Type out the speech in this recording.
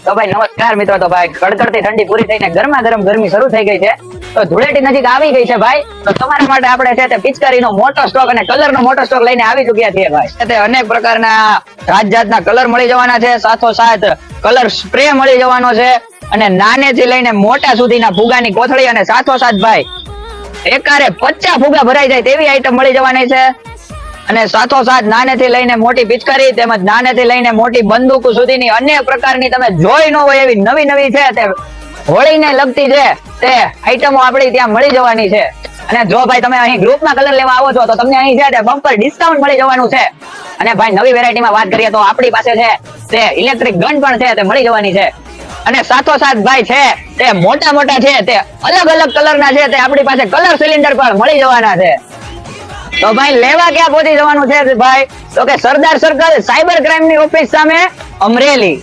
તો ભાઈ નમસ્કાર મિત્રો. તો ભાઈ કડકડતી ઠંડી પૂરી થઈને ગરમા ગરમ ગરમી શરૂ થઈ ગઈ છે. તો ધૂળેટી નજીક આવી ગઈ છે ભાઈ. તો તમારા માટે આપણે છે તે પિચકારીનો મોટો સ્ટોક અને કલરનો મોટો સ્ટોક લઈને આવી ચૂક્યા છીએ ભાઈ. તે અનેક પ્રકારના જાતના કલર મળી જવાના છે, સાથોસાથ કલર સ્પ્રે મળી જવાનો છે, અને નાનેથી લઈને મોટા સુધીના ફુગાની કોથળી, અને સાથોસાથ ભાઈ એકારે 50 ફુગા ભરાઈ જાય તેવી આઈટમ મળી જવાની છે. અને સાથોસાથ નાનેથી લઈને મોટી પિચકારી તેમજ નાનેથી લઈને મોટી બંદૂક સુધીની અનેક પ્રકારની તમે જોઈ ન હોય એવી નવી નવી છે તે હોળીને લગતી છે તે આઈટમો આપણી ત્યાં મળી જવાની છે. અને જો ભાઈ તમે અહીં ગ્રુપમાં કલર લેવા આવો છો તો તમને અહીં છે તે બમ્પર ડિસ્કાઉન્ટ મળી જવાનું છે. અને ભાઈ નવી વેરાયટીમાં વાત કરીએ તો આપણી પાસે છે તે ઇલેક્ટ્રિક ગન પણ છે તે મળી જવાની છે. અને સાથોસાથ ભાઈ છે તે મોટા મોટા છે તે અલગ અલગ કલરના છે તે આપણી પાસે કલર સિલિન્ડર પણ મળી જવાના છે. તો ભાઈ લેવા ક્યાં પહોંચી જવાનું છે ભાઈ? તો કે સરદાર સર્કલ સાયબર ક્રાઇમ ની ઓફિસ સામે અમરેલી.